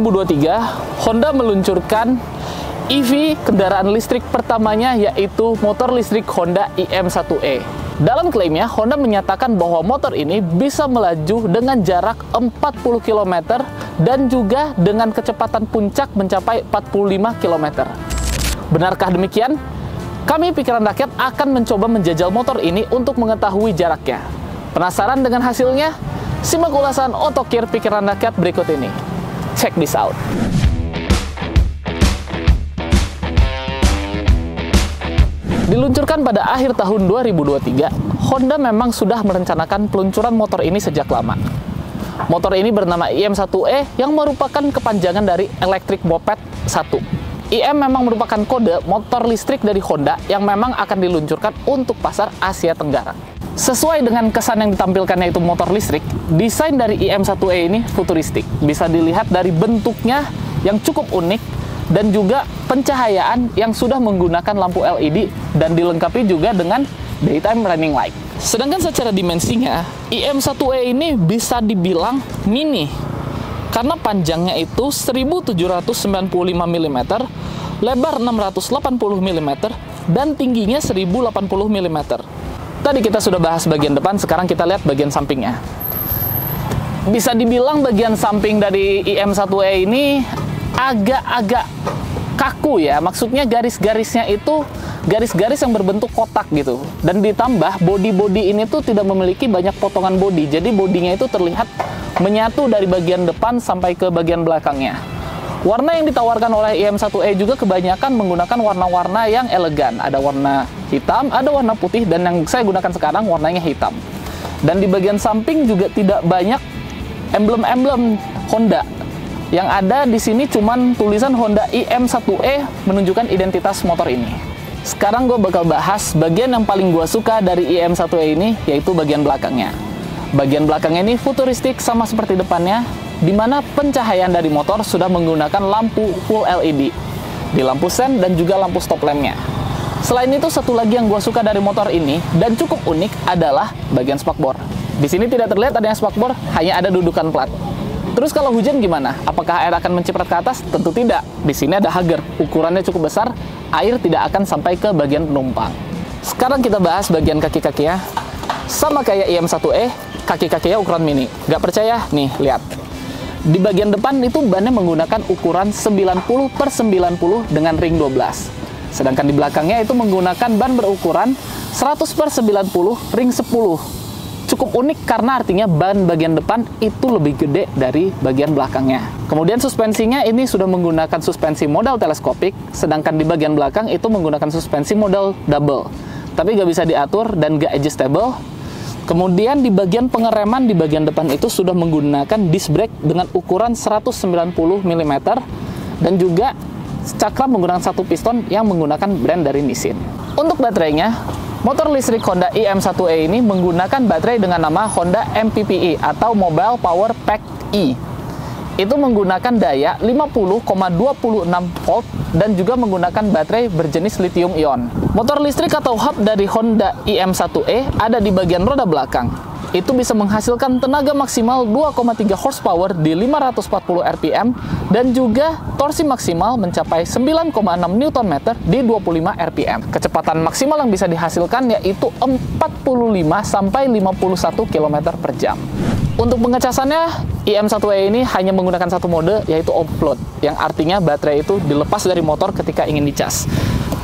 2023, Honda meluncurkan EV kendaraan listrik pertamanya, yaitu motor listrik Honda IM1E. Dalam klaimnya, Honda menyatakan bahwa motor ini bisa melaju dengan jarak 40 km dan juga dengan kecepatan puncak mencapai 45 km. Benarkah demikian? Kami Pikiran Rakyat akan mencoba menjajal motor ini untuk mengetahui jaraknya. Penasaran dengan hasilnya? Simak ulasan Otokir Pikiran Rakyat berikut ini. Check this out. Diluncurkan pada akhir tahun 2023, Honda memang sudah merencanakan peluncuran motor ini sejak lama. Motor ini bernama IM1E yang merupakan kepanjangan dari Electric Moped 1. IM memang merupakan kode motor listrik dari Honda yang memang akan diluncurkan untuk pasar Asia Tenggara. Sesuai dengan kesan yang ditampilkannya itu motor listrik, desain dari IM1E ini futuristik. Bisa dilihat dari bentuknya yang cukup unik dan juga pencahayaan yang sudah menggunakan lampu LED dan dilengkapi juga dengan daytime running light. Sedangkan secara dimensinya, IM1E ini bisa dibilang mini karena panjangnya itu 1795 mm, lebar 680 mm, dan tingginya 1080 mm. Tadi kita sudah bahas bagian depan, sekarang kita lihat bagian sampingnya. Bisa dibilang bagian samping dari IM1E ini agak-agak kaku ya. Maksudnya garis-garisnya itu garis-garis yang berbentuk kotak gitu. Dan ditambah bodi-bodi ini tuh tidak memiliki banyak potongan bodi. Jadi bodinya itu terlihat menyatu dari bagian depan sampai ke bagian belakangnya. Warna yang ditawarkan oleh IM1E juga kebanyakan menggunakan warna-warna yang elegan. Ada warna hitam, ada warna putih, dan yang saya gunakan sekarang warnanya hitam. Dan di bagian samping juga tidak banyak emblem-emblem Honda. Yang ada di sini cuman tulisan Honda IM1E menunjukkan identitas motor ini. Sekarang gue bakal bahas bagian yang paling gue suka dari IM1E ini, yaitu bagian belakangnya. Bagian belakangnya ini futuristik sama seperti depannya, di mana pencahayaan dari motor sudah menggunakan lampu full LED di lampu sen dan juga lampu stop lampnya. Selain itu, satu lagi yang gue suka dari motor ini dan cukup unik adalah bagian spakbor. Di sini tidak terlihat adanya spakbor, hanya ada dudukan plat. Terus kalau hujan gimana? Apakah air akan menciprat ke atas? Tentu tidak. Di sini ada hager, ukurannya cukup besar, air tidak akan sampai ke bagian penumpang. Sekarang kita bahas bagian kaki-kakinya. Sama kayak IM1E, kaki-kakinya ukuran mini. Gak percaya? Nih, lihat. Di bagian depan itu bannya menggunakan ukuran 90/90 dengan ring 12. Sedangkan di belakangnya itu menggunakan ban berukuran 100/90 ring 10. Cukup unik karena artinya ban bagian depan itu lebih gede dari bagian belakangnya. Kemudian suspensinya ini sudah menggunakan suspensi model teleskopik, sedangkan di bagian belakang itu menggunakan suspensi model double. Tapi nggak bisa diatur dan nggak adjustable. Kemudian di bagian pengereman di bagian depan itu sudah menggunakan disc brake dengan ukuran 190 mm dan juga cakram menggunakan satu piston yang menggunakan brand dari Nissin. Untuk baterainya, motor listrik Honda IM1E ini menggunakan baterai dengan nama Honda MPPE atau Mobile Power Pack E. Itu menggunakan daya 50,26 volt dan juga menggunakan baterai berjenis lithium ion. Motor listrik atau hub dari Honda IM1E ada di bagian roda belakang. Itu bisa menghasilkan tenaga maksimal 2,3 horsepower di 540 rpm dan juga torsi maksimal mencapai 9,6 Nm di 25 rpm. Kecepatan maksimal yang bisa dihasilkan yaitu 45 sampai 51 km per jam. Untuk pengecasannya, IM1E ini hanya menggunakan satu mode, yaitu offload, yang artinya baterai itu dilepas dari motor ketika ingin dicas.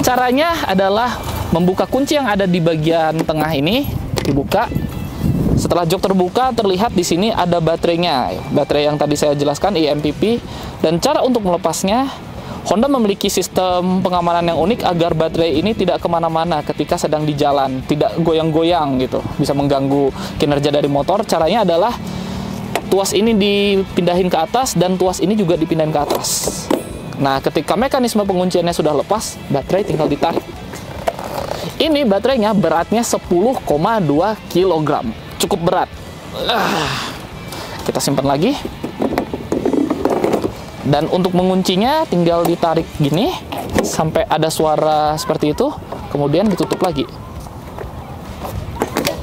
Caranya adalah membuka kunci yang ada di bagian tengah ini, dibuka. Setelah jok terbuka, terlihat di sini ada baterainya, baterai yang tadi saya jelaskan, IMPP. Dan cara untuk melepasnya, Honda memiliki sistem pengamanan yang unik agar baterai ini tidak kemana-mana ketika sedang di jalan, tidak goyang-goyang gitu, bisa mengganggu kinerja dari motor. Caranya adalah tuas ini dipindahin ke atas dan tuas ini juga dipindahin ke atas. Nah, ketika mekanisme pengunciannya sudah lepas, baterai tinggal ditarik. Ini baterainya beratnya 10,2 kg, cukup berat. Kita simpan lagi. Dan untuk menguncinya tinggal ditarik gini sampai ada suara seperti itu, kemudian ditutup lagi.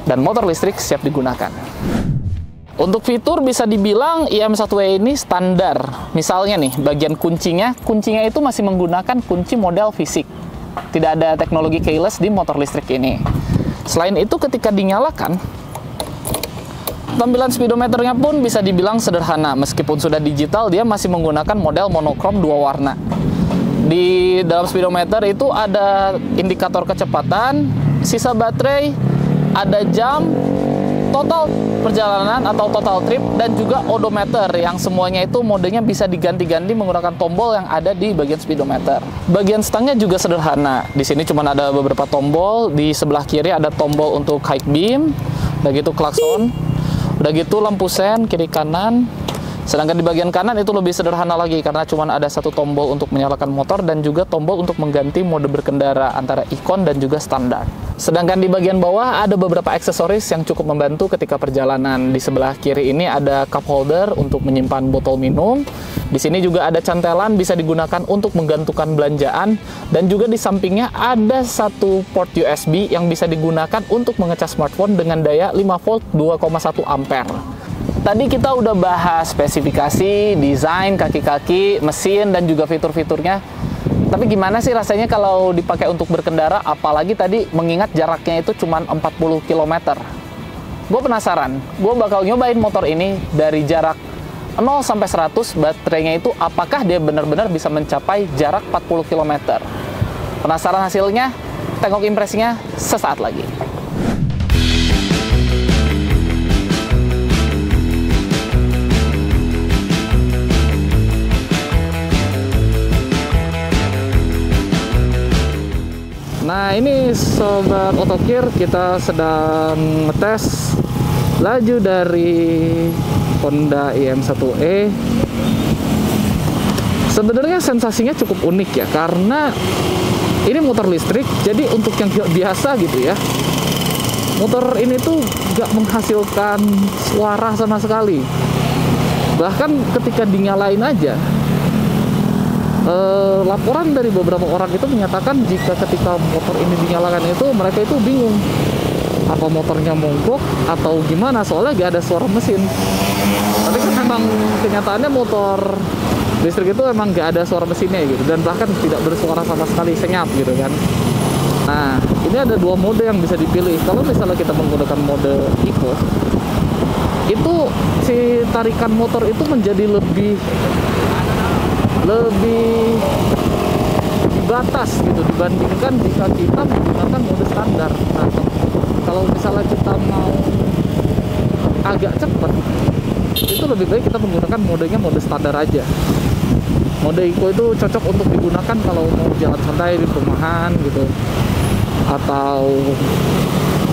Dan motor listrik siap digunakan. Untuk fitur bisa dibilang IM1E ini standar. Misalnya nih, bagian kuncinya itu masih menggunakan kunci model fisik. Tidak ada teknologi keyless di motor listrik ini. Selain itu, ketika dinyalakan, tampilan speedometernya pun bisa dibilang sederhana. Meskipun sudah digital, dia masih menggunakan model monokrom 2 warna. Di dalam speedometer itu ada indikator kecepatan, sisa baterai, ada jam, total perjalanan atau total trip, dan juga odometer yang semuanya itu modenya bisa diganti-ganti menggunakan tombol yang ada di bagian speedometer. Bagian stangnya juga sederhana. Di sini cuma ada beberapa tombol. Di sebelah kiri ada tombol untuk high beam, udah gitu klakson, udah gitu lampu sen kiri kanan. Sedangkan di bagian kanan itu lebih sederhana lagi karena cuma ada satu tombol untuk menyalakan motor dan juga tombol untuk mengganti mode berkendara antara ikon dan juga standar. Sedangkan di bagian bawah ada beberapa aksesoris yang cukup membantu ketika perjalanan. Di sebelah kiri ini ada cup holder untuk menyimpan botol minum. Di sini juga ada cantelan bisa digunakan untuk menggantungkan belanjaan, dan juga di sampingnya ada satu port USB yang bisa digunakan untuk mengecas smartphone dengan daya 5 volt 2,1 ampere. Tadi kita udah bahas spesifikasi, desain, kaki-kaki, mesin, dan juga fitur-fiturnya. Tapi gimana sih rasanya kalau dipakai untuk berkendara, apalagi tadi mengingat jaraknya itu cuma 40 km. Gue penasaran, gue bakal nyobain motor ini dari jarak 0 sampai 100 baterainya itu apakah dia benar-benar bisa mencapai jarak 40 km. Penasaran hasilnya? Tengok impresinya sesaat lagi. Nah, ini Sobat Otokir, kita sedang ngetes laju dari Honda IM1E. Sebenarnya sensasinya cukup unik ya, karena ini motor listrik, jadi untuk yang biasa gitu ya, motor ini tuh gak menghasilkan suara sama sekali. Bahkan ketika dinyalain aja, laporan dari beberapa orang itu menyatakan jika ketika motor ini dinyalakan itu mereka itu bingung apa motornya mogok atau gimana, soalnya gak ada suara mesin. Tapi kan memang kenyataannya motor listrik itu emang gak ada suara mesinnya gitu, dan bahkan tidak bersuara sama sekali, senyap gitu kan. Nah, ini ada dua mode yang bisa dipilih. Kalau misalnya kita menggunakan mode Eco, itu si tarikan motor itu menjadi lebih dibatas gitu dibandingkan jika kita menggunakan mode standar. Nah, kalau misalnya kita mau agak cepat, itu lebih baik kita menggunakan modenya mode standar aja. Mode Eco itu cocok untuk digunakan kalau mau jalan santai di perumahan gitu, atau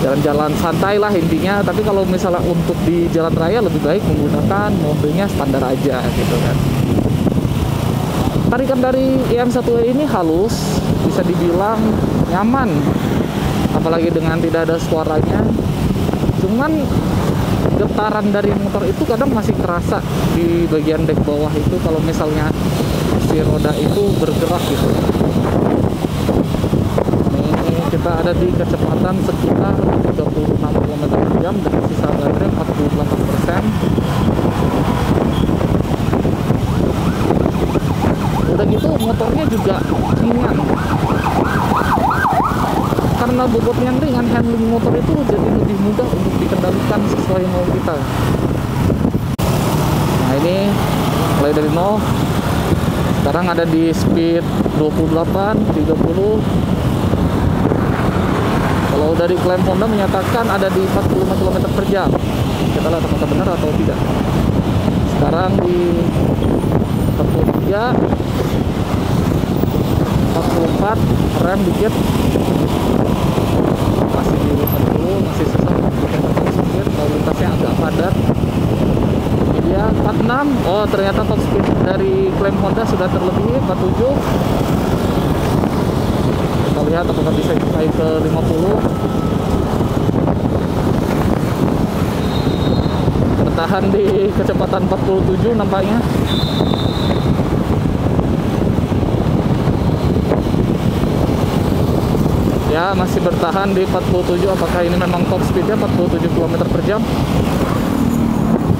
jalan-jalan santai lah intinya. Tapi kalau misalnya untuk di jalan raya lebih baik menggunakan modenya standar aja gitu kan. Tarikan dari IM1E ini halus, bisa dibilang nyaman, apalagi dengan tidak ada suaranya. Cuman getaran dari motor itu kadang masih kerasa di bagian dek bawah itu kalau misalnya si roda itu bergerak gitu. Ini kita ada di kecepatan sekitar 36 km/jam dengan sisa baterai 48%. Udah gitu motornya juga ringan. Karena bobotnya ringan, handling motor itu jadi lebih mudah untuk dikendalikan sesuai mau kita. Nah, ini mulai dari 0. Sekarang ada di speed 28, 30. Kalau dari klaim Honda menyatakan ada di 45 km/jam. Kita lihat apakah benar atau tidak. Sekarang di 43, 44, rem dikit, masih di 40, masih sesak, lalu lintasnya agak padat. Ini dia 46. Oh, ternyata top speed dari klaim Honda sudah terlebih 47. Kita lihat apakah bisa naik ke 50. Bertahan di kecepatan 47 nampaknya. Ya, masih bertahan di 47. Apakah ini memang top speednya 47 km/jam?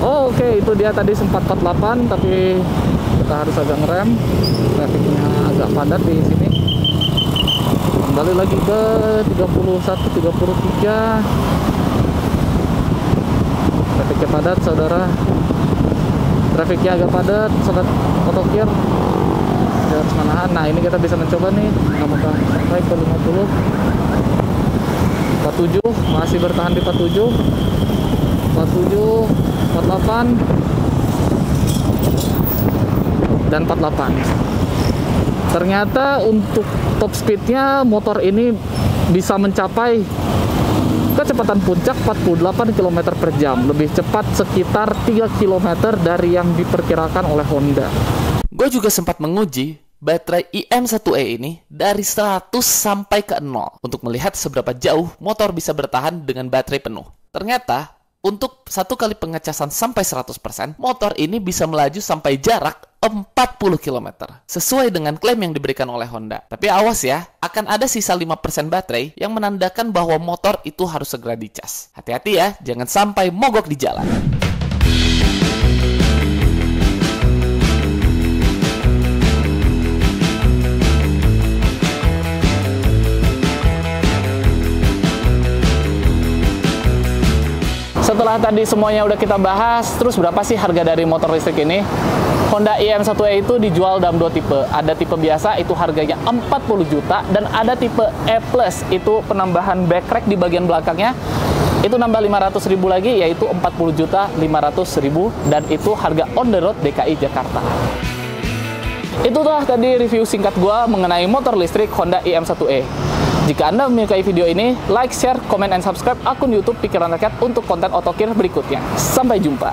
Oh, oke, itu dia tadi sempat 48, tapi kita harus agak ngerem. Trafiknya agak padat di sini. Kembali lagi ke 31, 33. Trafiknya padat, saudara. Trafiknya agak padat, sobat otokir. Kita harus menahan. Nah, ini kita bisa mencoba nih, apakah sampai ke 50. 47, masih bertahan di 47. 47, 48 dan 48. Ternyata untuk top speednya motor ini bisa mencapai kecepatan puncak 48 km per jam, lebih cepat sekitar 3 km dari yang diperkirakan oleh Honda. Gue juga sempat menguji baterai IM1E ini dari 100 sampai ke 0 untuk melihat seberapa jauh motor bisa bertahan dengan baterai penuh. Ternyata untuk satu kali pengecasan sampai 100%, motor ini bisa melaju sampai jarak 40 km. Sesuai dengan klaim yang diberikan oleh Honda. Tapi awas ya, akan ada sisa 5% baterai yang menandakan bahwa motor itu harus segera dicas. Hati-hati ya, jangan sampai mogok di jalan. Setelah tadi semuanya udah kita bahas, terus berapa sih harga dari motor listrik ini? Honda IM1E itu dijual dalam dua tipe. Ada tipe biasa, itu harganya 40 juta, dan ada tipe E+, itu penambahan backrack di bagian belakangnya. Itu nambah 500.000 lagi, yaitu 40 juta 500.000, dan itu harga on the road DKI Jakarta. Itulah tadi review singkat gua mengenai motor listrik Honda IM1E. Jika Anda menyukai video ini, like, share, comment, and subscribe akun YouTube Pikiran Rakyat untuk konten otokir berikutnya. Sampai jumpa.